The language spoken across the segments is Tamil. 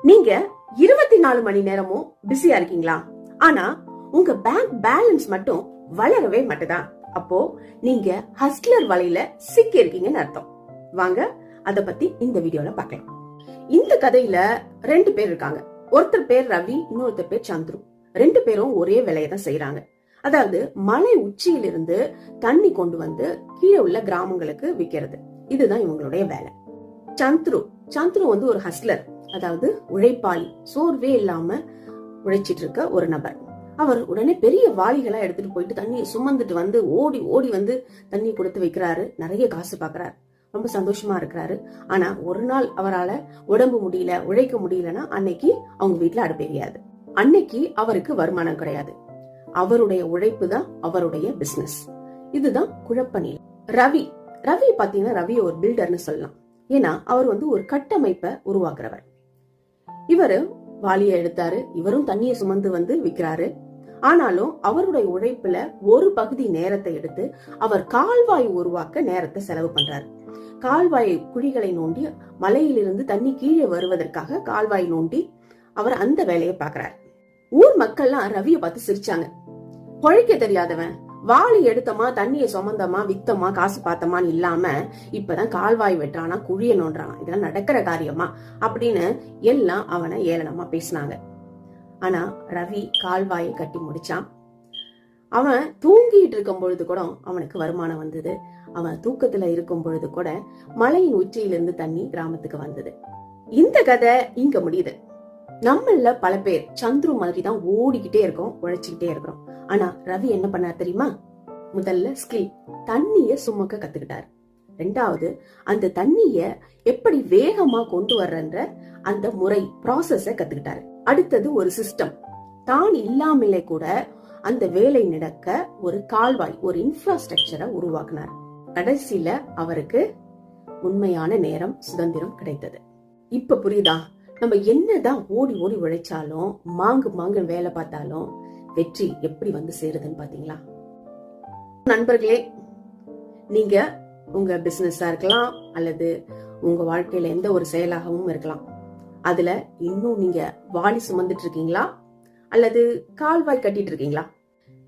நீங்க 24 மணி நேரமும் பிஸியா இருக்கீங்களா? ஆனா உங்க பேங்க் பேலன்ஸ் மட்டும் வளரவே மாட்டுதா? அப்போ நீங்க ஹஸ்லர் வலையில சிக்கி இருக்கீங்கன்னு அர்த்தம். வாங்க அத பத்தி இந்த வீடியோல பார்க்கலாம். இந்த கதையில 2 பேர் இருக்காங்க. ஒருத்தர் பேர் ரவி, இன்னொருத்தர் பேர் சந்துரு. 2 பேரும் ஒரே வேலையை தான் செய்யறாங்க. அதாவது மலை உச்சியிலிருந்து தண்ணி கொண்டு வந்து கீழே உள்ள கிராமங்களுக்கு விக்கிறது. இதுதான் இவங்களுடைய வேலை. சந்துரு வந்து ஒரு ஹஸ்லர், அதாவது உழைப்பாளி, சோர்வே இல்லாம உழைச்சிட்டு இருக்க ஒரு நபர். அவர் உடனே பெரிய வாளிகளா எடுத்துட்டு போயிட்டு தண்ணியை சுமந்துட்டு வந்து ஓடி ஓடி வந்து தண்ணி கொடுத்து வைக்கிறாரு. நிறைய காசு பாக்குறாரு, ரொம்ப சந்தோஷமா இருக்கிறாரு. ஆனா ஒரு நாள் அவரால் உடம்பு முடியல, உழைக்க முடியலன்னா அன்னைக்கு அவங்க வீட்டுல அடுப்பெரியாது. அன்னைக்கு அவருக்கு வருமானம் கிடையாது. அவருடைய உழைப்பு தான் அவருடைய பிசினஸ். இதுதான் குழப்பநிலை. ரவி பாத்தீங்கன்னா ரவி ஒரு பில்டர்னு சொல்லலாம். ஏன்னா அவர் வந்து ஒரு கட்டமைப்பை உருவாக்குறவர். இவரு வாளியை எடுத்தாரு, இவரும் தண்ணியை சுமந்து வந்து விற்கிறாரு. ஆனாலும் அவருடைய உழைப்புல ஒரு பகுதி நேரத்தை எடுத்து அவர் கால்வாய் உருவாக்க நேரத்தை செலவு பண்றாரு. கால்வாய் குழிகளை நோண்டி மலையிலிருந்து தண்ணி கீழே வருவதற்காக கால்வாய் நோண்டி அவர் அந்த வேலையை பாக்குறாரு. ஊர் மக்கள்லாம் ரவியை பார்த்து சிரிச்சாங்க. பொழைக்க தெரியாதவன், வாளி எடுத்தமா, தண்ணியை சுமந்தமா, வித்தமா, காசு பார்த்தமான்னு இல்லாம இப்பதான் கால்வாய் வெட்டுறானா, குழிய நோன்றானா, இதெல்லாம் நடக்கிற காரியமா அப்படின்னு எல்லாம் அவனை ஏளனமா பேசினாங்க. ஆனா ரவி கால்வாயை கட்டி முடிச்சான். அவன் தூங்கிட்டு இருக்கும் பொழுது கூட அவனுக்கு வருமானம் வந்தது. அவன் தூக்கத்துல இருக்கும் பொழுது கூட மலையின் உச்சியிலிருந்து தண்ணி கிராமத்துக்கு வந்தது. இந்த கதை இங்க முடியுது. நம்மள பல பேர் சந்துரு மாதிரி தான் ஓடிக்கிட்டே இருக்கோம், உழைச்சுக்கிட்டே இருக்கிறோம். ஆனா ரவி என்ன பண்ணார் தெரியுமா? முதல்ல ஸ்கில், தண்ணிய சுமக்க கத்துக்கிட்டாரு. 2வது அந்த தண்ணிய எப்படி வேகமா கொண்டு வர்றன்ற அந்த முறை, ப்ராசஸ கத்துக்கிட்டாரு. அடுத்தது ஒரு சிஸ்டம், தான் இல்லாமலே கூட அந்த வேலை நடக்க ஒரு கால்வாய், ஒரு இன்ஃப்ராஸ்ட்ரக்சரை உருவாக்குனார். கடைசியில அவருக்கு உண்மையான நேரம், சுதந்திரம் கிடைத்தது. இப்ப புரியுதா? நம்ம என்னதான் ஓடி ஓடி உழைச்சாலும், மாங்கு வேலை பார்த்தாலும் வெற்றி எப்படி வந்து சேருதுன்னு பாத்தீங்களா? நண்பர்களே, நீங்க உங்க பிசினஸா இருக்கலாம், அல்லது உங்க வாழ்க்கையில எந்த ஒரு செயலாகவும் இருக்கலாம். அதுல இன்னும் நீங்க வாளி சுமந்துட்டு இருக்கீங்களா, அல்லது கால்வாய் கட்டிட்டு இருக்கீங்களா?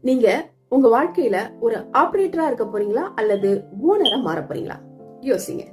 நீங்க உங்க வாழ்க்கையில ஒரு ஆபரேட்டரா இருக்க போறீங்களா, அல்லது ஓனரா மாற போறீங்களா? யோசிங்க.